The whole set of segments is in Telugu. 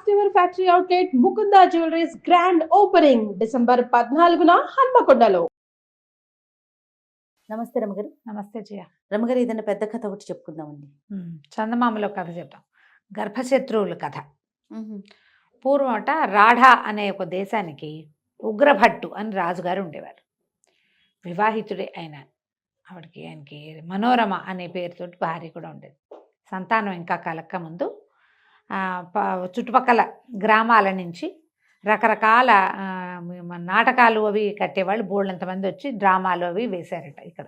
First ever factory outlet Mukunda jewelleries grand opening December 14న హన్మకొండలో. నమస్తే రమగారు. నమస్తే జయ. రమగారు, ఏదైనా పెద్ద కథ ఒకటి చెప్పుకుందామండి. చందమామలో కథ చెప్తాం. గర్భశత్రువుల కథ. పూర్వమట రాఢా అనే ఒక దేశానికి ఉగ్రభట్టు అని రాజుగారు ఉండేవారు. వివాహితుడే ఆయన. ఆయనకి మనోరమ అనే పేరుతోటి భార్య కూడా ఉండేది. సంతానం ఇంకా కలక్క ముందు చుట్టుపక్కల గ్రామాల నుంచి రకరకాల నాటకాలు అవి కట్టేవాళ్ళు బోళ్ళంతమంది వచ్చి డ్రామాలు అవి వేశారట ఇక్కడ.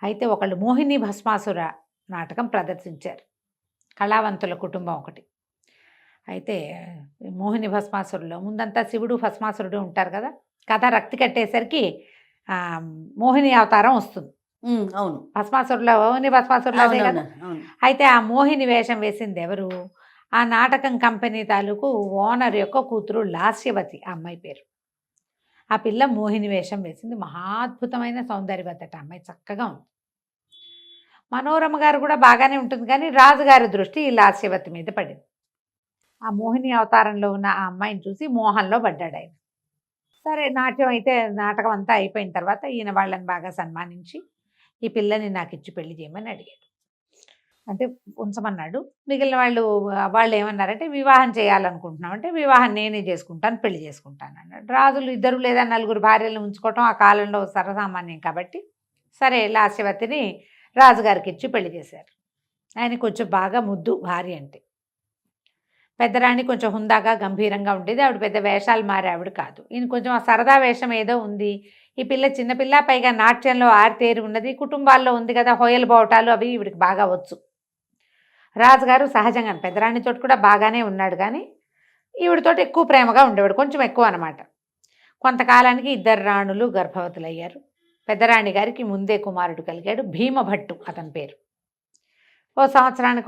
అయితే ఒకళ్ళు మోహిని భస్మాసుర నాటకం ప్రదర్శించారు. కళావంతుల కుటుంబం ఒకటి. అయితే మోహిని భస్మాసురులో ముందంతా శివుడు భస్మాసురుడు ఉంటారు కదా. కథ రక్తి కట్టేసరికి మోహిని అవతారం వస్తుంది. అవును, భస్మాసురులో మోహిని భస్మాసురులో అదే కదా. అయితే ఆ మోహిని వేషం వేసింది ఎవరు? ఆ నాటకం కంపెనీ తాలూకు ఓనర్ యొక్క కూతురు లాస్యవతి, ఆ అమ్మాయి పేరు. ఆ పిల్ల మోహిని వేషం వేసింది. మహాద్భుతమైన సౌందర్యవతట అమ్మాయి, చక్కగా ఉంది. మనోరమ గారు కూడా బాగానే ఉంటుంది, కానీ రాజుగారి దృష్టి ఈ లాస్యవతి మీద పడింది. ఆ మోహిని అవతారంలో ఉన్న ఆ అమ్మాయిని చూసి మోహంలో పడ్డాడు ఆయన. సరే, నాట్యం అయితే నాటకం అంతా అయిపోయిన తర్వాత ఈయన వాళ్ళని బాగా సన్మానించి ఈ పిల్లని నాకు ఇచ్చి పెళ్లి చేయమని అడిగాడు. అంటే ఉంచమన్నాడు. మిగిలిన వాళ్ళు ఏమన్నారంటే వివాహం చేయాలనుకుంటున్నాం అంటే వివాహం నేనే చేసుకుంటాను, పెళ్లి చేసుకుంటాను అన్నాడు. రాజులు 2 లేదా 4 భార్యలను ఉంచుకోవటం ఆ కాలంలో సర్వసామాన్యం కాబట్టి సరే లాస్యవతిని రాజుగారికి ఇచ్చి పెళ్లి చేశారు. ఆయన కొంచెం బాగా ముద్దు భార్య అంటే. పెద్దరాణి కొంచెం హుందాగా గంభీరంగా ఉండేది. ఆవిడ పెద్ద వేషాలు మారే ఆవిడ కాదు. ఈయన కొంచెం ఆ సరదా వేషం ఏదో ఉంది. ఈ పిల్ల చిన్నపిల్ల, పైగా నాట్యంలో ఆరితేరి ఉన్నది. కుటుంబాల్లో ఉంది కదా, హోయలు బావటాలు అవి ఈవిడికి బాగా వచ్చు. రాజుగారు సహజంగా పెద్దరాణితో కూడా బాగానే ఉన్నాడు, కానీ ఈవిడితో ఎక్కువ ప్రేమగా ఉండేవాడు, కొంచెం ఎక్కువ అనమాట. కొంతకాలానికి 2 రాణులు గర్భవతులయ్యారు. పెద్దరాణి గారికి ముందే కుమారుడు కలిగాడు, భీమభట్టు అతని పేరు. ఓ సంవత్సరం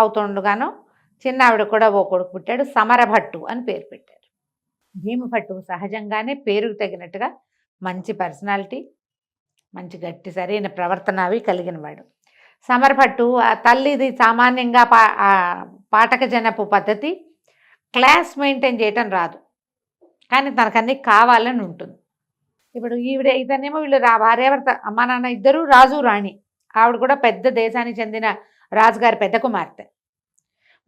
అవుతుండగానో చిన్న ఆవిడ కూడా ఓ కొడుకు పుట్టాడు, సమరభట్టు అని పేరు పెట్టారు. భీమభట్టు సహజంగానే పేరుకు తగినట్టుగా మంచి పర్సనాలిటీ, మంచి గట్టి సరైన ప్రవర్తన అవి కలిగిన వాడు. సమరభట్టు ఆ తల్లిది సామాన్యంగా పాఠక జనపు పద్ధతి, క్లాస్ మెయింటైన్ చేయటం రాదు, కానీ తనకన్నీ కావాలని ఉంటుంది. ఇప్పుడు ఇతనేమో వీళ్ళు భార్యాభర్త అమ్మా నాన్న ఇద్దరు రాజు రాణి. ఆవిడ కూడా పెద్ద దేశానికి చెందిన రాజుగారి పెద్ద కుమార్తె.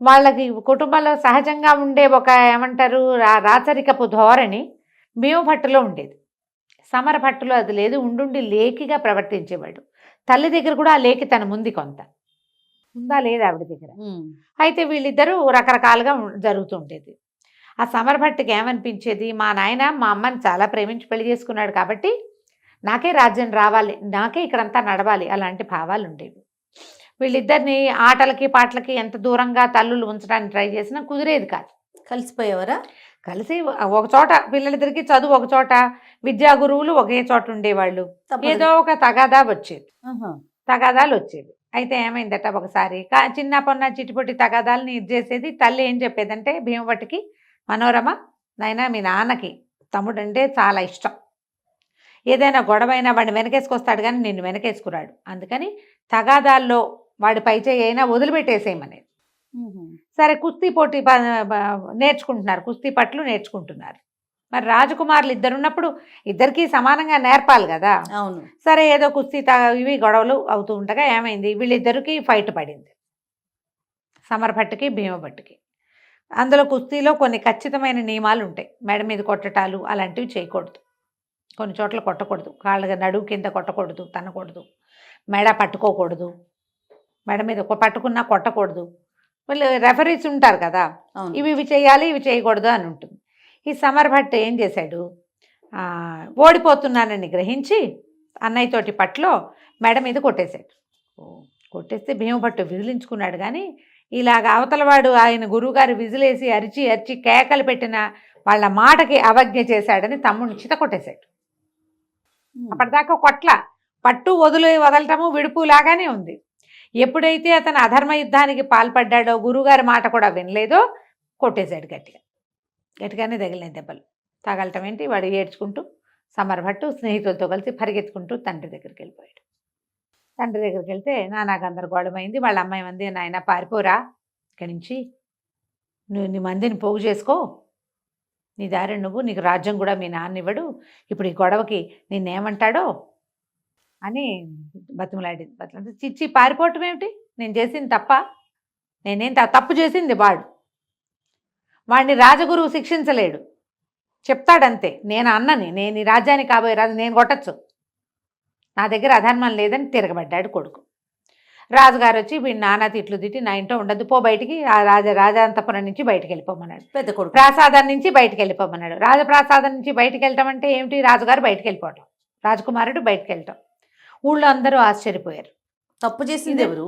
వాళ్ళకి కుటుంబంలో సహజంగా ఉండే ఒక ఏమంటారు రాచరికపు ధోరణి భీమభట్టులో ఉండేది. సమరభట్టులో అది లేదు. ఉండుండి లేకిగా ప్రవర్తించేవాడు. తల్లి దగ్గర కూడా ఆ లేకి తన ముందు కొంత ఉందా లేదా ఆవిడ దగ్గర. అయితే వీళ్ళిద్దరూ రకరకాలుగా జరుగుతుండేది. ఆ సమరభట్టుకి ఏమనిపించేది, మా నాయన మా అమ్మని చాలా ప్రేమించి పెళ్లి చేసుకున్నాడు కాబట్టి నాకే రాజ్యం రావాలి, నాకే ఇక్కడంతా నడవాలి, అలాంటి భావాలు ఉండేవి. వీళ్ళిద్దరిని ఆటలకి పాటలకి ఎంత దూరంగా తల్లులు ఉంచడానికి ట్రై చేసినా కుదిరేది కాదు. కలిసిపోయేవారా? కలిసి ఒక చోట పిల్లలిద్దరికి చదువు ఒక చోట, విద్యా గురువులు ఒకే చోట ఉండేవాళ్ళు. ఏదో ఒక తగాదాలు వచ్చేవి. అయితే ఏమైందట ఒకసారి చిన్న పొన్న చిటిపొట్టి తగాదాలని ఇది చేసేది. తల్లి ఏం చెప్పేదంటే భీమభట్టికి, మనోరమ నాయన మీ నాన్నకి తమ్ముడు అంటే చాలా ఇష్టం, ఏదైనా గొడవైనా వాడిని వెనకేసుకొస్తాడు కానీ నిన్ను వెనకేసుకురాడు, అందుకని తగాదాల్లో వాడి పైచేయి అయినా వదిలిపెట్టేసేయమనేది. సరే, కుస్తీ పోటీ నేర్చుకుంటున్నారు, కుస్తీ పట్లు నేర్చుకుంటున్నారు. మరి రాజకుమారులు 2 ఉన్నప్పుడు ఇద్దరికీ సమానంగా నేర్పాలి కదా. అవును. సరే, ఏదో కుస్తీ ఇవి గొడవలు అవుతూ ఉండగా ఏమైంది, వీళ్ళిద్దరికీ ఫైట్ పడింది, సమరభట్టుకి భీమభట్టుకి. అందులో కుస్తీలో కొన్ని ఖచ్చితమైన నియమాలు ఉంటాయి. మెడ మీద కొట్టటాలు అలాంటివి చేయకూడదు, కొన్ని చోట్ల కొట్టకూడదు, కాళ్ళ నడువు కింద కొట్టకూడదు, తనకూడదు, మెడ పట్టుకోకూడదు, మెడ మీద పట్టుకున్నా కొట్టకూడదు. వీళ్ళు రెఫరీస్ ఉంటారు కదా, ఇవి చేయాలి ఇవి చేయకూడదు అని ఉంటుంది. ఈ సమరభట్టు ఏం చేశాడు, ఓడిపోతున్నానని గ్రహించి అన్నయ్యతోటి పట్లో మెడ మీద కొట్టేశాడు. కొట్టేస్తే భీమభట్టు విదిలించుకున్నాడు, కానీ ఇలాగ అవతలవాడు ఆయన గురువుగారు విజిలేసి అరిచి అరిచి కేకలు పెట్టిన వాళ్ళ మాటకి అవజ్ఞ చేశాడని తమ్ముడిని చిత కొట్టేశాడు. అప్పటిదాకా పట్టు వదలటము విడుపు లాగానే ఉంది. ఎప్పుడైతే అతను అధర్మ యుద్ధానికి పాల్పడ్డాడో, గురువుగారి మాట కూడా వినలేదో, కొట్టేశాడు గట్టిగానే తగిలిన దెబ్బలు. తగలటం ఏంటి, వాడు ఏడ్చుకుంటూ సమరభట్టు స్నేహితులతో కలిసి పరిగెత్తుకుంటూ తండ్రి దగ్గరికి వెళ్ళిపోయాడు. తండ్రి దగ్గరికి వెళ్తే నానా గందరగోళమైంది. వాళ్ళ అమ్మాయి మంది, నాయన పారిపోరా ఇక్కడి నుంచి, నువ్వు నీ మందిని పోగు చేసుకో, నీ దారి నువ్వు, నీకు రాజ్యం కూడా మీ నాన్న ఇవ్వడు, ఇప్పుడు ఈ గొడవకి నిన్నేమంటాడో అని బతిమలాడింది. బతిమలాడి చిచ్చి పారిపోవటం ఏమిటి, నేను చేసింది తప్ప, నేనేం తప్పు చేసింది వాడిని రాజగురువు శిక్షించలేడు, చెప్తాడంతే, నేను అన్నని, నేను ఈ రాజ్యానికి కాబోయే రాజు, నేను కొట్టచ్చు, నా దగ్గర అధర్మం లేదని తిరగబడ్డాడు కొడుకు. రాజుగారు వచ్చి వీడిని నానా తిట్లు తిట్టి, నా ఇంట్లో ఉండద్దు, పో బయటికి, ఆ రాజాంతపురం నుంచి బయటికి వెళ్ళిపోమన్నాడు. పెద్ద కొడుకు ప్రాసాదం నుంచి బయటికి వెళ్ళిపోమన్నాడు. రాజప్రాసాదం నుంచి బయటికి వెళ్ళటం అంటే ఏమిటి, రాజుగారు బయటికి వెళ్ళిపోవటం, రాజకుమారుడు బయటికి వెళ్ళటం. ఊళ్ళో అందరూ ఆశ్చర్యపోయారు. తప్పు చేసింది ఎవరు?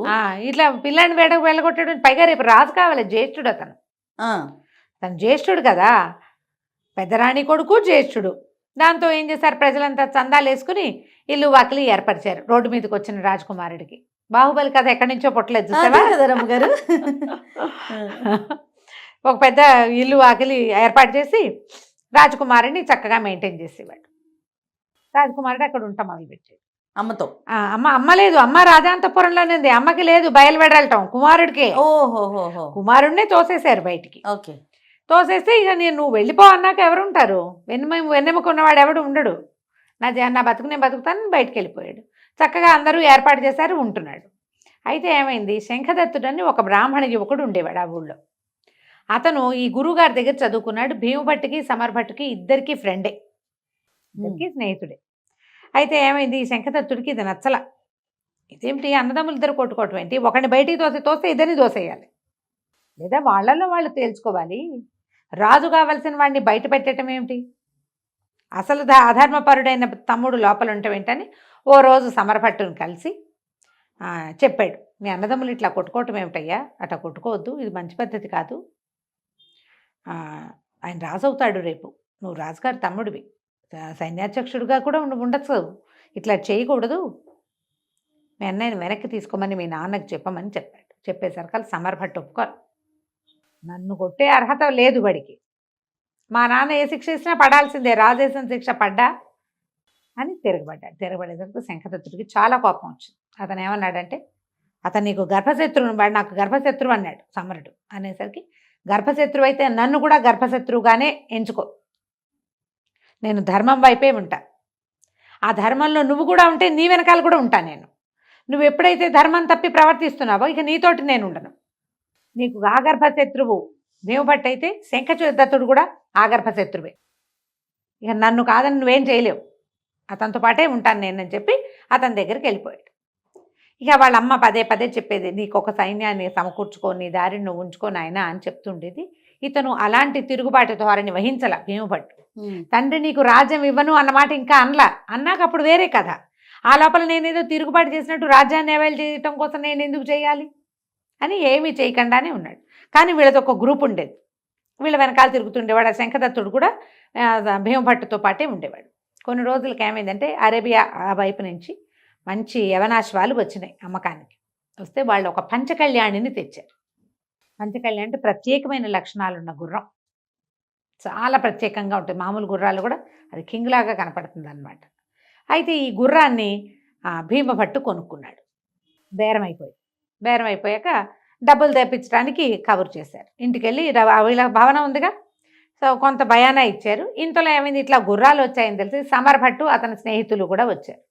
ఇట్లా పిల్లాన్ని వెళ్ళగొట్టాడు, పైగా రేపు రాజు కావాలి, జ్యేష్ఠుడు అతను, తను జ్యేష్ఠుడు కదా, పెద్దరాణి కొడుకు జ్యేష్ఠుడు. దాంతో ఏం చేశారు, ప్రజలంతా చందాలు వేసుకుని ఇల్లు వాకిలి ఏర్పరిచారు రోడ్డు మీదకి వచ్చిన రాజకుమారుడికి. బాహుబలి కథ ఎక్కడి నుంచో పుట్టలేదు చూసావా రమ్మగారు. ఒక పెద్ద ఇల్లు వాకిలి ఏర్పాటు చేసి రాజకుమారుడిని చక్కగా మెయింటైన్ చేసేవాడు. రాజకుమారుడు అక్కడ ఉంటాం మొదలుపెట్టాడు అమ్మతో. అమ్మ లేదు, అమ్మ రాజాంతపురంలోనే ఉంది, అమ్మకి లేదు, బయలువెడలటం కుమారుడికే. ఓహోహో, కుమారుడినే తోసేశారు బయటికి. ఓకే, తోసేస్తే ఇక నువ్వు వెళ్ళిపో అన్నాక ఎవరు ఉంటారు, వెన్నెముకున్నవాడు ఎవడు ఉండడు, నా బతుకు నేను బతుకుతాను, బయటికి వెళ్ళిపోయాడు. చక్కగా అందరూ ఏర్పాటు చేశారు, ఉంటున్నాడు. అయితే ఏమైంది, శంఖదత్తుడని ఒక బ్రాహ్మణ యువకుడు ఉండేవాడు ఆ ఊళ్ళో. అతను ఈ గురువుగారి దగ్గర చదువుకున్నాడు. భీమభట్టుకి సమరభట్టుకి ఇద్దరికి ఫ్రెండే, ఇద్దరికి స్నేహితుడే. అయితే ఏమైంది, ఈ శంఖదత్తుడికి ఇది నచ్చల. ఇదేమిటి, అన్నదమ్ములు ఇద్దరు కొట్టుకోవటం ఏంటి, ఒకరిని బయటికి తోస్తే ఇద్దరిని దోసేయాలి, లేదా వాళ్ళలో వాళ్ళు తేల్చుకోవాలి, రాజు కావాల్సిన వాడిని బయట పెట్టడం ఏమిటి, అసలు అధర్మపరుడైన తమ్ముడు లోపల ఉండటం ఏంటని ఓ రోజు సమరభట్టుని కలిసి చెప్పాడు, మీ అన్నదమ్ములు ఇట్లా కొట్టుకోవటం ఏమిటయ్యా, అట్లా కొట్టుకోవద్దు, ఇది మంచి పద్ధతి కాదు, ఆయన రాజు అవుతాడు రేపు, నువ్వు రాజుగారి తమ్ముడివి, సైన్యాధ్యక్షుడిగా కూడా ఉండొచ్చు, ఇట్లా చేయకూడదు, మీ అన్నయ్యని వెనక్కి తీసుకోమని మీ నాన్నకి చెప్పమని చెప్పాడు. చెప్పేసరికి సమరభట్టు ఒప్పుకోరు, నన్ను కొట్టే అర్హత లేదు వాడికి, మా నాన్న ఏ శిక్ష ఇచ్చినా పడాల్సిందే, రాజేసిన శిక్ష పడ్డా అని తిరగబడ్డాడు. తిరగబడేసరికి శంఖదత్తుడికి చాలా కోపం వచ్చింది. అతను ఏమన్నాడంటే, అతను నీకు గర్భశత్రువుని, వాడు నాకు గర్భశత్రువు అన్నాడు సమరుడు. అనేసరికి గర్భశత్రువు అయితే నన్ను కూడా గర్భశత్రువుగానే ఎంచుకో, నేను ధర్మం వైపే ఉంటా, ఆ ధర్మంలో నువ్వు కూడా ఉంటే నీ వెనకాల కూడా ఉంటా నేను, నువ్వు ఎప్పుడైతే ధర్మం తప్పి ప్రవర్తిస్తున్నావో ఇక నీతోటి నేను ఉండను, నీకు ఆగర్భశత్రువు భీమభట్టు అయితే శంఖదత్తుడు కూడా ఆగర్భశత్రువే, ఇక నన్ను కాదని నువ్వేం చేయలేవు, అతనితో పాటే ఉంటాను నేనని చెప్పి అతని దగ్గరికి వెళ్ళిపోయాడు. ఇక వాళ్ళ అమ్మ పదే పదే చెప్పేది, నీకు ఒక సైన్యాన్ని సమకూర్చుకో, నీ దారిని నువ్వు ఉంచుకో నాయనా అని చెప్తుండేది. ఇతను అలాంటి తిరుగుబాటు ధోరణి వహించల భీమభట్టు. తండ్రి నీకు రాజ్యం ఇవ్వను అన్నమాట ఇంకా అన్నాక అప్పుడు వేరే కథ. ఆ లోపల నేనేదో తిరుగుబాటు చేసినట్టు రాజ్యాన్ని అవైల్ చేయటం కోసం నేను ఎందుకు చేయాలి అని ఏమీ చేయకుండానే ఉన్నాడు. కానీ వీళ్ళతో ఒక గ్రూప్ ఉండేది, వీళ్ళ వెనకాల తిరుగుతుండేవాడు. ఆ శంఖదత్తుడు కూడా భీమభట్టుతో పాటే ఉండేవాడు. కొన్ని రోజులకి ఏమైందంటే అరేబియా ఆ వైపు నుంచి మంచి యవనాశ్వాలు వచ్చినాయి అమ్మకానికి. వస్తే వాళ్ళు ఒక పంచకళ్యాణిని తెచ్చారు. పంచకళ్యాణి అంటే ప్రత్యేకమైన లక్షణాలు ఉన్న గుర్రం, చాలా ప్రత్యేకంగా ఉంటుంది, మామూలు గుర్రాలు కూడా అది కింగ్ లాగా కనపడుతుంది అనమాట. అయితే ఈ గుర్రాన్ని భీమభట్టు కొనుక్కున్నాడు. బేరం అయిపోయాక డబ్బులు తెప్పించడానికి కబురు చేశారు. ఇంటికి వెళ్ళి వీళ్ళ భవనం ఉందిగా, సో కొంత భయానా ఇచ్చారు. ఇంతలో ఏమైంది, ఇట్లా గుర్రాలు వచ్చాయని తెలిసి సమరభట్టు అతని స్నేహితులు కూడా వచ్చారు.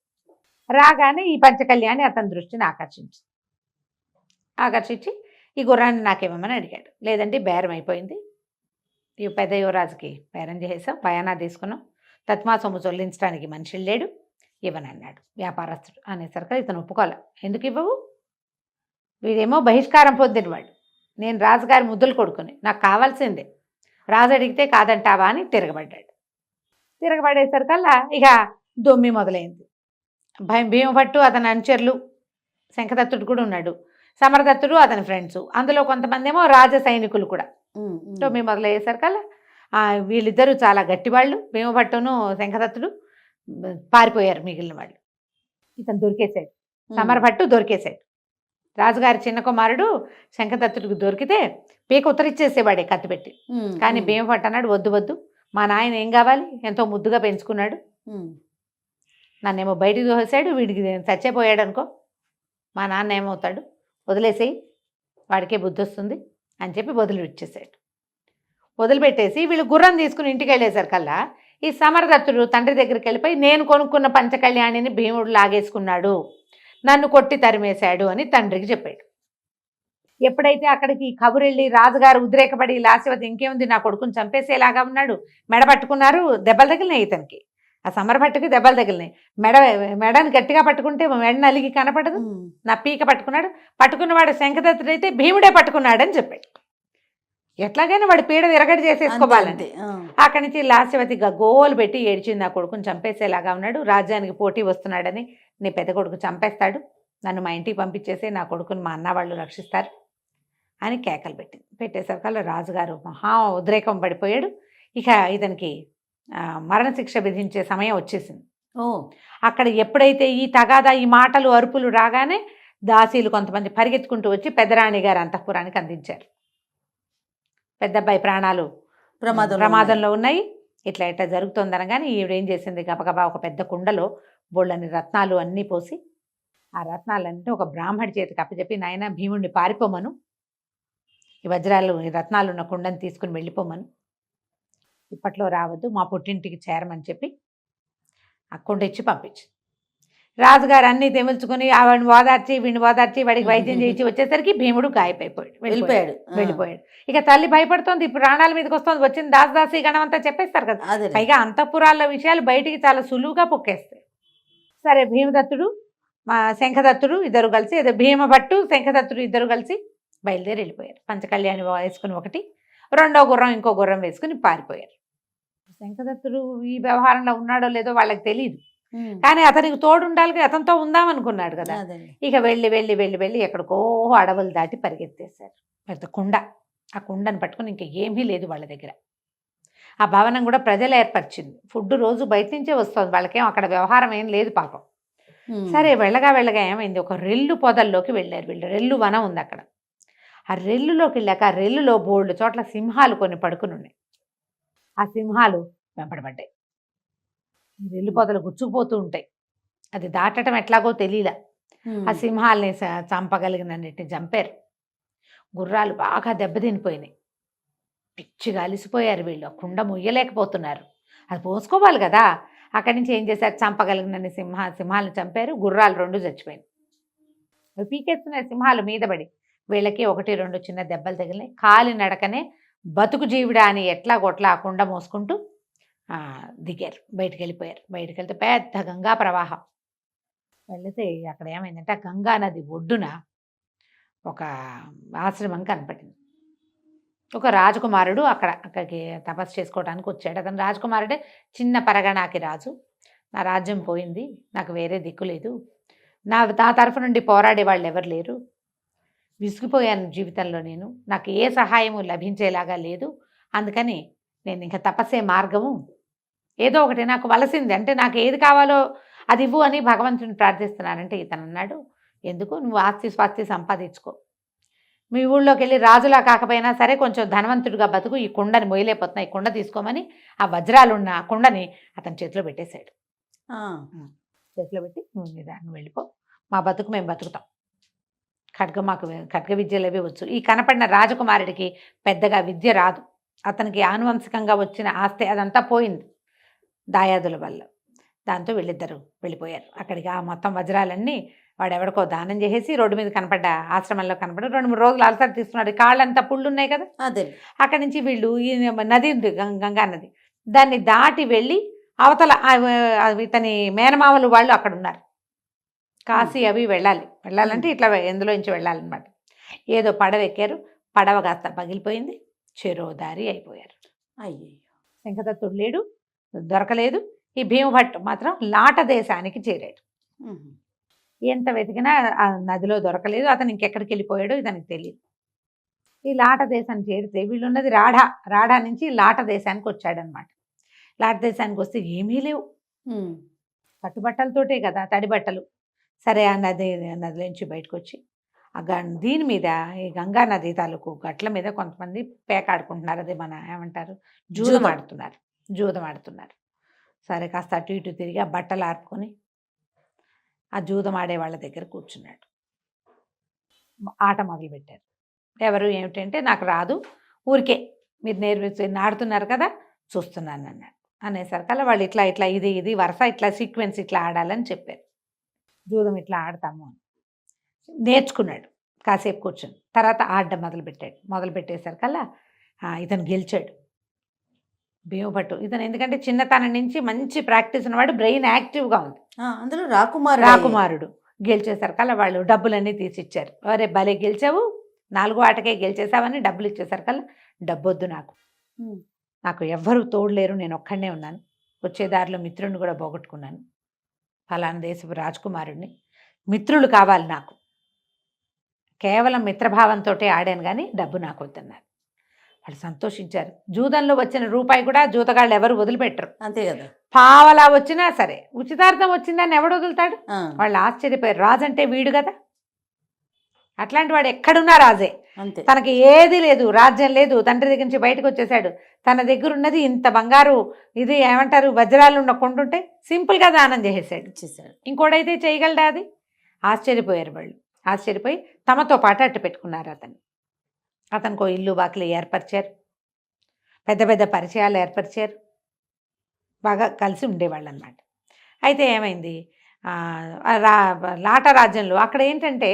రాగానే ఈ పంచకళ్యాణి అతని దృష్టిని ఆకర్షించి ఈ గుర్రాన్ని నాకేమని అడిగాడు. లేదంటే బేరం అయిపోయింది, ఈ పెద్ద యువరాజుకి బేరం చేసాం, భయానా తీసుకున్నాం, తత్మా సొమ్ము చెల్లించడానికి మనిషి లేడు, ఇవ్వనన్నాడు వ్యాపారస్తుడు. అనేసరికి ఇతను ఒప్పుకోలే. ఎందుకు ఇవ్వవు, వీడేమో బహిష్కారం పొందినవాడు, నేను రాజుగారి ముద్దులు కొడుకుని, నాకు కావాల్సిందే, రాజు అడిగితే కాదంటావా అని తిరగబడ్డాడు. తిరగబడేసరికల్లా ఇక దొమ్మి మొదలైంది. భీమభట్టు అతని అనుచరులు, శంఖదత్తుడు కూడా ఉన్నాడు, సమరదత్తుడు అతని ఫ్రెండ్స్, అందులో కొంతమంది ఏమో రాజ సైనికులు కూడా. దొమ్మి మొదలయ్యేసరికల్లా వీళ్ళిద్దరూ చాలా గట్టివాళ్ళు, భీమభట్టును శంఖదత్తుడు పారిపోయారు. మిగిలిన వాళ్ళు ఇతను దొరికేశాడు, సమరభట్టు దొరికేశాడు. రాజుగారి చిన్న కుమారుడు శంఖదత్తుడికి దొరికితే పీక ఉత్తరిచ్చేసేవాడే కత్తిపెట్టి. కానీ భీమభట్టు అన్నాడు, వద్దు వద్దు, మా నాయన ఏం కావాలి, ఎంతో ముద్దుగా పెంచుకున్నాడు, నన్నేమో బయటికి దోసేశాడు, వీడికి చచ్చిపోయాడు అనుకో, మా నాన్న ఏమవుతాడు, వదిలేసేయి, వాడికే బుద్ధి వస్తుంది అని చెప్పి వదిలి ఇచ్చేసాడు. వదిలిపెట్టేసి వీళ్ళు గుర్రం తీసుకుని ఇంటికి వెళ్ళేసరికల్లా ఈ సమరదత్తుడు తండ్రి దగ్గరికి వెళ్ళిపోయి నేను కొనుక్కున్న పంచకళ్యాణిని భీముడు లాగేసుకున్నాడు, నన్ను కొట్టి తరిమేశాడు అని తండ్రికి చెప్పాడు. ఎప్పుడైతే అక్కడికి కబురెళ్ళి రాజుగారు ఉద్రేకపడి లాస్యవతి ఇంకేముంది నా కొడుకుని చంపేసేలాగా ఉన్నాడు, మెడ పట్టుకున్నారు, దెబ్బలు తగిలినాయి ఇతనికి, ఆ సమరభట్టుకి దెబ్బలు తగిలినాయి, మెడని గట్టిగా పట్టుకుంటే మెడ నలిగి కనపడదు, నా పీక పట్టుకున్నాడు, పట్టుకున్నవాడు శంఖదత్తుడు అయితే భీముడే పట్టుకున్నాడని చెప్పాడు. ఎట్లాగైనా వాడి పీడ విరగడి చేసేసుకోవాలంటే అక్కడి నుంచి లాస్యవతి గోలు పెట్టి ఏడ్చింది, నా కొడుకుని చంపేసేలాగా ఉన్నాడు, రాజ్యానికి పోటీ వస్తున్నాడని నీ పెద్ద కొడుకు చంపేస్తాడు, నన్ను మా ఇంటికి పంపించేసి నా కొడుకుని మా అన్న వాళ్ళు రక్షిస్తారు అని కేకలు పెట్టింది. పెట్టేసరికల్లా రాజుగారు మహా ఉద్రేకం పడిపోయాడు. ఇక ఇతనికి మరణశిక్ష విధించే సమయం వచ్చేసింది. అక్కడ ఎప్పుడైతే ఈ తగాదా ఈ మాటలు అరుపులు రాగానే దాసీలు కొంతమంది పరిగెత్తుకుంటూ వచ్చి పెద్దరాణి గారి అంతఃపురానికి అందించారు. పెద్దబ్బాయి ప్రాణాలు ప్రమాదంలో ఉన్నాయి, ఇట్లా ఇట్లా జరుగుతుందనగానే ఈవిడేం చేసింది, గబగబా ఒక పెద్ద కుండలో బోళ్ళని రత్నాలు అన్నీ పోసి ఆ రత్నాలన్నీ ఒక బ్రాహ్మడి చేతికి అప్పచెప్పి, నాయన భీముడిని పారిపోమను, ఈ వజ్రాలు ఈ రత్నాలు ఉన్న కుండని తీసుకుని వెళ్ళిపోమను, ఇప్పట్లో రావద్దు, మా పుట్టింటికి చేరమని చెప్పి ఆ కుండ ఇచ్చి పంపించి రాజుగారు అన్నీ తెమిల్చుకుని వాడిని ఓదార్చి వీడిని ఓదార్చి వాడికి వైద్యం చేయించి వచ్చేసరికి భీముడు గాయపడిపోయాడు, వెళ్ళిపోయాడు. ఇక తల్లి భయపడుతోంది, ఇప్పుడు ప్రాణాల మీదకి వస్తుంది, వచ్చిన దాసదాసి గణం అంతా చెప్పేస్తారు కదా, పైగా అంతఃపురాల విషయాలు బయటికి చాలా సులువుగా పొక్కేస్తాయి. సరే భీమదత్తుడు మా శంఖదత్తుడు ఇద్దరు కలిసి, ఏదో భీమభట్టు శంఖదత్తుడు ఇద్దరు కలిసి బయలుదేరి వెళ్ళిపోయారు. పంచకళ్యాణి వేసుకుని ఒకటి, రెండో గుర్రం ఇంకో గుర్రం వేసుకుని పారిపోయారు. శంఖదత్తుడు ఈ వ్యవహారంలో ఉన్నాడో లేదో వాళ్ళకి తెలియదు, కానీ అతనికి తోడు ఉండాలి, అతనితో ఉందామనుకున్నాడు కదా. ఇక వెళ్ళి వెళ్ళి వెళ్ళి వెళ్ళి ఎక్కడికో అడవులు దాటి పరిగెత్తేశారు. పెద్ద కుండ, ఆ కుండను పట్టుకుని ఇంకా ఏమీ లేదు వాళ్ళ దగ్గర. ఆ భవనం కూడా ప్రజలు ఏర్పరిచింది, ఫుడ్ రోజు బయట నుంచే వస్తుంది, వాళ్ళకేం అక్కడ వ్యవహారం ఏం లేదు పాపం. సరే వెళ్ళగా వెళ్ళగా ఏమైంది, ఒక రెల్లు పొదల్లోకి వెళ్ళారు వీళ్ళు. రెల్లు వనం ఉంది అక్కడ. ఆ రెల్లులోకి వెళ్ళాక ఆ రెల్లులో బోల్డ్ చోట్ల సింహాలు కొన్ని పడుకుని ఉన్నాయి. ఆ సింహాలు వెంపడబడ్డాయి, రెల్లు పొదలు గుచ్చుకుపోతూ ఉంటాయి, అది దాటడం ఎట్లాగో తెలియలా. ఆ సింహాలని చంపగలిగినన్నిటిని చంపారు. గుర్రాలు బాగా దెబ్బతినిపోయినాయి, పిచ్చిగా అలిసిపోయారు వీళ్ళు, కుండ ముయ్యలేకపోతున్నారు, అది పోసుకోవాలి కదా. అక్కడి నుంచి ఏం చేశారు, చంపగలిగినన్ని సింహాలను చంపారు. గుర్రాలు రెండు చచ్చిపోయినాయి. పీకెత్తున్న సింహాలు మీద పడి వీళ్ళకి ఒకటి రెండు చిన్న దెబ్బలు తగిలినాయి. కాలి నడకనే బతుకు జీవుడా అని ఎట్లా కొట్లా ఆ కుండ మోసుకుంటూ దిగారు, బయటికి వెళ్ళిపోయారు. బయటికి వెళ్తే పెద్ద గంగా ప్రవాహం. వెళితే అక్కడ ఏమైందంటే ఆ గంగా నది ఒడ్డున ఒక ఆశ్రమం కనపడింది. ఒక రాజకుమారుడు అక్కడికి తపస్సు చేసుకోవడానికి వచ్చాడు. అతను రాజకుమారుడే, చిన్న పరగణాకి రాజు. నా రాజ్యం పోయింది, నాకు వేరే దిక్కు లేదు, నా తరఫు నుండి పోరాడే వాళ్ళు ఎవరు లేరు, విసిగిపోయాను జీవితంలో, నాకు ఏ సహాయము లభించేలాగా లేదు, అందుకని నేను ఇంకా తపస్సే మార్గము, ఏదో ఒకటి నాకు వలసింది అంటే నాకు ఏది కావాలో అది ఇవ్వు అని భగవంతుని ప్రార్థిస్తున్నానంటే ఇతను అన్నాడు, ఎందుకు, నువ్వు ఆస్తి స్వాస్తి సంపాదించుకో, మీ ఊళ్ళోకి వెళ్ళి రాజులా కాకపోయినా సరే కొంచెం ధనవంతుడిగా బతుకు, ఈ కుండని మొయ్యలేకపోతున్నా, ఈ కుండ తీసుకోమని ఆ వజ్రాలు ఉన్న ఆ కుండని అతని చేతిలో పెట్టేశాడు. చేతిలో పెట్టి నువ్వు నిదాన్ని వెళ్ళిపో, మా బతుకు మేము బతుకుతాం, మాకు ఖడ్గ విద్యలు అవి వచ్చు. ఈ కనపడిన రాజకుమారుడికి పెద్దగా విద్య రాదు, అతనికి ఆనువంశికంగా వచ్చిన ఆస్తి అదంతా పోయింది దాయాదుల వల్ల. దాంతో వీళ్ళిద్దరు వెళ్ళిపోయారు అక్కడికి. ఆ మొత్తం వజ్రాలన్నీ వాడెవడికో దానం చేసేసి రోడ్డు మీద కనపడ్డ ఆశ్రమంలో కనపడ్డ 2-3 రోజులు అలసట తీసుకున్నాడు, కాళ్ళంతా పుళ్ళు ఉన్నాయి కదా. అదే అక్కడి నుంచి వీళ్ళు ఈ నది ఉంది, గంగా నది, దాన్ని దాటి వెళ్ళి అవతల ఇతని మేనమామలు వాళ్ళు అక్కడ ఉన్నారు, కాశీ అవి వెళ్ళాలంటే ఇట్లా ఎందులో నుంచి వెళ్ళాలన్నమాట. ఏదో పడవ ఎక్కారు, పడవ కాస్త పగిలిపోయింది, చెరో దారి అయిపోయారు. అయ్యో, శంఖదత్తుడు లేడు, దొరకలేదు. ఈ భీమభట్టు మాత్రం లాట దేశానికి చేరాడు. ఎంత వెతికినా ఆ నదిలో దొరకలేదు, అతను ఇంకెక్కడికి వెళ్ళిపోయాడో ఇతనికి తెలియదు. ఈ లాట దేశానికి చేరితే వీళ్ళున్నది రాఢా నుంచి లాట దేశానికి వచ్చాడనమాట. లాట దేశానికి వస్తే ఏమీ లేవు, కట్టుబట్టలతోటే కదా, తడి బట్టలు. సరే ఆ నదిలోంచి బయటకు వచ్చి దీని మీద ఈ గంగా నది తాలూకు గట్ల మీద కొంతమంది పేకాడుకుంటున్నారు, అదే మన ఏమంటారు జూదం ఆడుతున్నారు. సరే కాస్త అటు ఇటు తిరిగి ఆ బట్టలు ఆర్పుకొని ఆ జూదం ఆడే వాళ్ళ దగ్గర కూర్చున్నాడు. ఆట మొదలుపెట్టారు. ఎవరు ఏమిటంటే నాకు రాదు, ఊరికే మీరు ఆడుతున్నారు కదా చూస్తున్నాను అన్నాడు. అనేసరికల్లా వాళ్ళు ఇట్లా ఇట్లా ఇది వరుస ఇట్లా సీక్వెన్స్ ఇట్లా ఆడాలని చెప్పారు. జూదం ఇట్లా ఆడతాము అని నేర్చుకున్నాడు. కాసేపు కూర్చొని తర్వాత ఆడడం మొదలుపెట్టేసరికల్లా ఇతను గెలిచాడు. భీమభట్టు ఇతను ఎందుకంటే చిన్నతనం నుంచి మంచి ప్రాక్టీస్ ఉన్నవాడు, బ్రెయిన్ యాక్టివ్గా ఉంది. అందులో రాకుమారుడు గెలిచేసరికల్లా వాళ్ళు డబ్బులన్నీ తీసిచ్చారు. అరే భలే గెలిచావు, 4 ఆటకే గెలిచేసావని డబ్బులు ఇచ్చేసరికల్లా డబ్బొద్దు నాకు ఎవ్వరూ తోడులేరు, నేను ఒక్కడనే ఉన్నాను, వచ్చే దారిలో మిత్రుడిని కూడా పోగొట్టుకున్నాను, ఫలానా దేశపు రాజకుమారుడిని, మిత్రులు కావాలి నాకు, కేవలం మిత్రభావంతో ఆడాను కానీ డబ్బు నాకు వద్దన్నారు. వాళ్ళు సంతోషించారు. జూదంలో వచ్చిన రూపాయి కూడా జూతగాళ్ళు ఎవరు వదిలిపెట్టరు. అంతే కదా, పావలా వచ్చినా సరే ఉచితార్థం వచ్చిందని ఎవడు వదులుతాడు? వాళ్ళు ఆశ్చర్యపోయారు. రాజు అంటే వీడు కదా, అట్లాంటి వాడు ఎక్కడున్నా రాజే. అంతే, తనకి ఏది లేదు, రాజ్యం లేదు, తండ్రి దగ్గర నుంచి బయటకు వచ్చేసాడు. తన దగ్గర ఉన్నది ఇంత బంగారు ఇది ఏమంటారు వజ్రాలు ఉన్న కొంటుంటే సింపుల్గా దానం చేసేసాడు. ఇంకోడైతే చేయగలడా? అది ఆశ్చర్యపోయారు వాళ్ళు. ఆశ్చర్యపోయి తమతో పాటు అట్టు పెట్టుకున్నారు. అతనికి ఇల్లు వాకిలి ఏర్పరిచారు, పెద్ద పెద్ద పరిచయాలు ఏర్పరిచారు, బాగా కలిసి ఉండేవాళ్ళు అన్నమాట. అయితే ఏమైంది, లాట రాజ్యంలో అక్కడ ఏంటంటే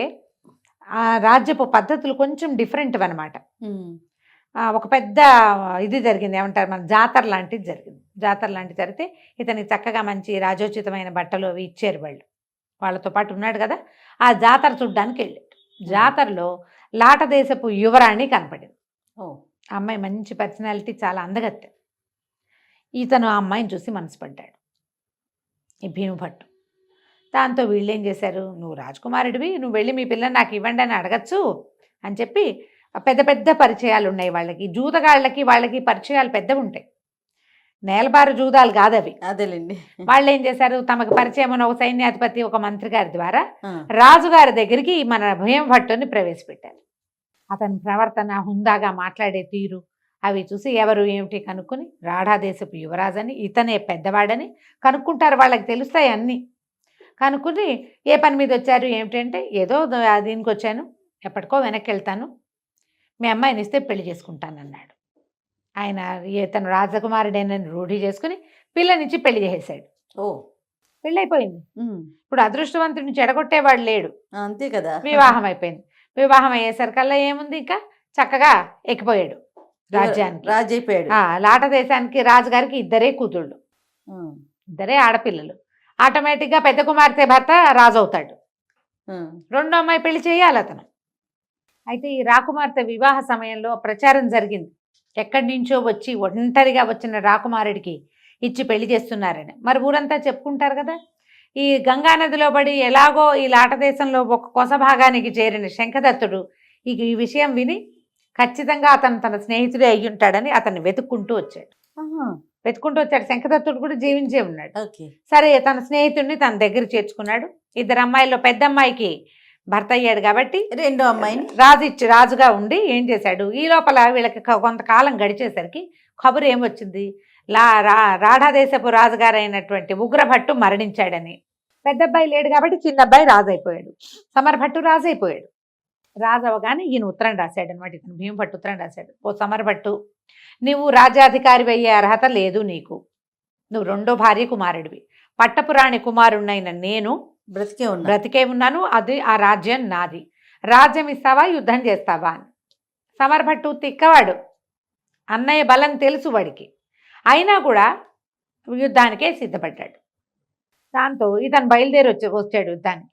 ఆ రాజ్యపు పద్ధతులు కొంచెం డిఫరెంట్ అనమాట. ఒక పెద్ద ఇది జరిగింది, ఏమంటారు మన జాతర లాంటిది జరిగింది. జాతర లాంటిది జరిగితే ఇతనికి చక్కగా మంచి రాజోచితమైన బట్టలు అవి ఇచ్చారు వాళ్ళు. వాళ్ళతో పాటు ఉన్నాడు కదా, ఆ జాతర చూడ్డానికి వెళ్ళాడు. జాతరలో లాట దేశపు యువరాణి కనపడింది. అమ్మాయి మంచి పర్సనాలిటీ, చాలా అందగత్తె. ఇతను ఆ అమ్మాయిని చూసి మనసు పడ్డాడు, ఈ భీమభట్టు. దాంతో వీళ్ళు ఏం చేశారు, నువ్వు రాజకుమారుడివి, నువ్వు వెళ్ళి మీ పిల్లని నాకు ఇవ్వండి అని అడగచ్చు అని చెప్పి పెద్ద పెద్ద పరిచయాలు ఉన్నాయి వాళ్ళకి. జూదగాళ్ళకి వాళ్ళకి పరిచయాలు పెద్దవి ఉంటాయి, నేలబారు జూదాలు కాదు అవి. అదేలేండి. వాళ్ళు ఏం చేశారు, తమకు పరిచయం ఉన్న ఒక సైన్యాధిపతి ఒక మంత్రి గారి ద్వారా రాజుగారి దగ్గరికి మన భీమభట్టుని ప్రవేశపెట్టారు. అతని ప్రవర్తన, హుందాగా మాట్లాడే తీరు అవి చూసి ఎవరు ఏమిటి కనుక్కొని రాఢాదేశపు యువరాజని, ఇతనే పెద్దవాడని కనుక్కుంటారు. వాళ్ళకి తెలుస్తాయి అన్నీ. కనుక్కుని ఏ పని మీద వచ్చారు ఏమిటి అంటే, ఏదో దీనికి వచ్చాను, ఎప్పటికో వెనక్కి వెళ్తాను, మీ అమ్మాయిని ఇస్తే పెళ్లి చేసుకుంటానన్నాడు. ఆయన ఇతను రాజకుమారుడేనని రూఢి చేసుకుని పిల్లనిచ్చి పెళ్లి చేసేసాడు. పెళ్ళి అయిపోయింది. ఇప్పుడు అదృష్టవంతుడిని చెడగొట్టేవాడు లేడు. అంతే కదా, వివాహం అయిపోయింది. వివాహం అయ్యేసరికల్లా ఏముంది, ఇంకా చక్కగా ఎక్కిపోయాడు రాజ్యానికి. రాజు అయిపోయాడు. లాట దేశానికి రాజుగారికి 2 కూతుళ్ళు, 2 ఆడపిల్లలు. ఆటోమేటిక్గా పెద్ద కుమార్తె భర్త రాజు అవుతాడు. 2వ అమ్మాయి పెళ్లి చేయాలి అతను. అయితే ఈ రాకుమార్తె వివాహ సమయంలో ప్రచారం జరిగింది, ఎక్కడి నుంచో వచ్చి ఒంటరిగా వచ్చిన రాకుమారుడికి ఇచ్చి పెళ్లి చేస్తున్నారని. మరి ఊరంతా చెప్పుకుంటారు కదా. ఈ గంగానదిలో పడి ఎలాగో ఈ లాట దేశంలో ఒక కొస భాగానికి చేరిన శంఖదత్తుడు ఈ విషయం విని ఖచ్చితంగా అతను తన స్నేహితుడే అయ్యి ఉంటాడని అతన్ని వెతుక్కుంటూ వచ్చాడు. శంఖదత్తుడు కూడా జీవించే ఉన్నాడు. సరే, తన స్నేహితుడిని తన దగ్గర చేర్చుకున్నాడు. 2 అమ్మాయిల్లో పెద్ద అమ్మాయికి భర్త అయ్యాడు కాబట్టి 2వ అమ్మాయిని రాజుగా ఉండి ఏం చేశాడు, ఈ లోపల వీళ్ళకి కొంతకాలం గడిచేసరికి కబురు ఏమొచ్చింది, రాఢాదేశపు రాజుగారు అయినటువంటి ఉగ్రభట్టు మరణించాడని. పెద్ద అబ్బాయి లేడు కాబట్టి చిన్న అబ్బాయి రాజు అయిపోయాడు. సమరభట్టు రాజు అయిపోయాడు. రాజు అవగానే ఈయన ఉత్తరం రాశాడు అనమాట. ఇతను భీమభట్టు ఉత్తరం రాశాడు, ఓ సమరభట్టు, నువ్వు రాజ్యాధికారి అయ్యే అర్హత లేదు నీకు, నువ్వు 2వ భార్య కుమారుడివి, పట్టపురాణి కుమారుడినైన నేను బ్రతికే ఉన్నాను, అది ఆ రాజ్యం నాది, రాజ్యం ఇస్తావా యుద్ధం చేస్తావా అని. సమరభట్టు తిక్కవాడు, అన్నయ్య బలం తెలుసు వాడికి, అయినా కూడా యుద్ధానికే సిద్ధపడ్డాడు. దాంతో ఇతను వచ్చాడు యుద్ధానికి.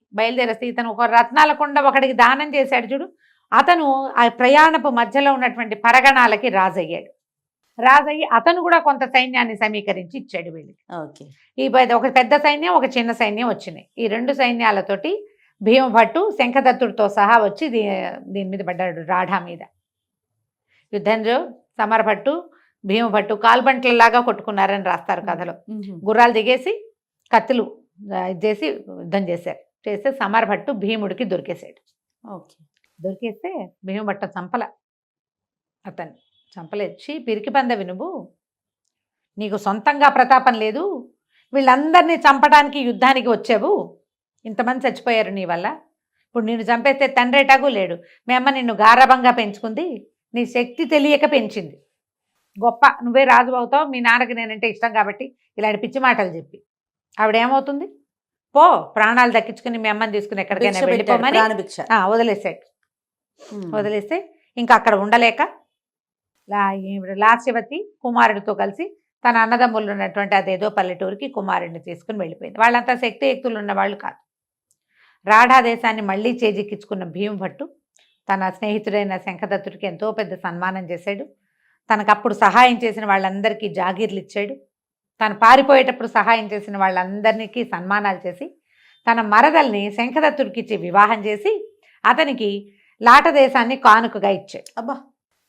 వస్తే ఇతను ఒక రత్నాల కొండ ఒకడికి దానం చేశాడు చూడు, అతను ఆ ప్రయాణపు మధ్యలో ఉన్నటువంటి పరగణాలకి రాజయ్యాడు. రాజయ్యి అతను కూడా కొంత సైన్యాన్ని సమీకరించి ఇచ్చాడు వీళ్ళకి. ఈ ఒక పెద్ద సైన్యం, ఒక చిన్న సైన్యం వచ్చినాయి. ఈ 2 సైన్యాలతోటి భీమభట్టు శంఖదత్తుడితో సహా వచ్చి దీని మీద పడ్డాడు, రాఢా మీద. యుద్ధంలో సమరభట్టు భీమభట్టు కాల్బంట్లలాగా కొట్టుకున్నారని రాస్తారు కథలో. గుర్రాలు దిగేసి కత్తులు చేసి యుద్ధం చేస్తే సమరభట్టు భీముడికి దొరికేశాడు. దొరికేస్తే భీమభట్టు అతన్ని చంపలేచి, పిరికి పందవి నువ్వు, నీకు సొంతంగా ప్రతాపం లేదు, వీళ్ళందరినీ చంపడానికి యుద్ధానికి వచ్చావు, ఇంతమంది చచ్చిపోయారు నీ వల్ల, ఇప్పుడు నిన్ను చంపేస్తే తండ్రేటాಗೂ లేడు, మీ అమ్మ నిన్ను గారాబంగా పెంచుకుంది, నీ శక్తి తెలియక పెంచింది, గొప్ప నువ్వే రాజు అవుతావు, మీ నాన్నకి నేనంటే ఇష్టం కాబట్టి ఇలాంటి పిచ్చి మాటలు చెప్పి ఆవిడేమవుతుంది, పో ప్రాణాలు దక్కించుకుని మీ అమ్మని తీసుకుని ఎక్కడికైనా భిక్ష పెట్టాడు, వెళ్ళిపోమని ప్రాణభిక్ష. వదిలేసాడు. ఉమ్. వదిలేస్తే ఇంకా అక్కడ ఉండలేక లాస్యవతి కుమారుడితో కలిసి తన అన్నదమ్ములు ఉన్నటువంటి అదేదో పల్లెటూరికి కుమారుడిని తీసుకుని వెళ్ళిపోయింది. వాళ్ళంతా శక్తియుక్తులు ఉన్న వాళ్ళు కాదు. రాఢా దేశాన్ని మళ్ళీ చేజిక్కించుకున్న భీమభట్టు తన స్నేహితుడైన శంఖదత్తుడికి ఎంతో పెద్ద సన్మానం చేశాడు. తనకప్పుడు సహాయం చేసిన వాళ్ళందరికీ జాగీర్లు ఇచ్చాడు. తను పారిపోయేటప్పుడు సహాయం చేసిన వాళ్ళందరికీ సన్మానాలు చేసి తన మరదల్ని శంఖదత్తుడికి ఇచ్చి వివాహం చేసి అతనికి లాట దేశాన్ని కానుకగా ఇచ్చాడు. అబ్బా.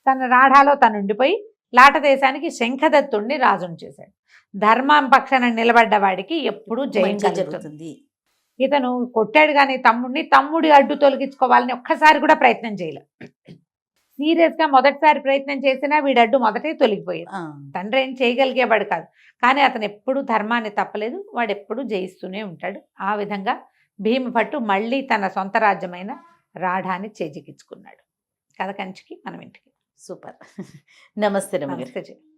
తన రాఢాలో తను ఉండిపోయి లాట దేశానికి శంఖదత్తుడిని రాజును చేశాడు. ధర్మం పక్షాన నిలబడ్డ వాడికి ఎప్పుడూ జయం మంచి కలుగుతుంది. జరుగుతుంది. ఇతను కొట్టాడు కానీ తమ్ముడి అడ్డు తొలగించుకోవాలని ఒక్కసారి కూడా ప్రయత్నం చేయలేదు. సీరియస్గా మొదటిసారి ప్రయత్నం చేసినా వీడి అడ్డు మొదటే తొలగిపోయేది. ఆ. తండ్రి ఏం చేయగలిగేవాడు కాదు, కానీ అతను ఎప్పుడూ ధర్మాన్ని తప్పలేదు. వాడు ఎప్పుడూ జయిస్తూనే ఉంటాడు. ఆ విధంగా భీమభట్టు మళ్ళీ తన సొంత రాజ్యమైన రాఢాన్ని చేజిక్కించుకున్నాడు. కథ కంచికి మనం ఇంటికి. సూపర్. నమస్తే రమగారు. నమస్తే.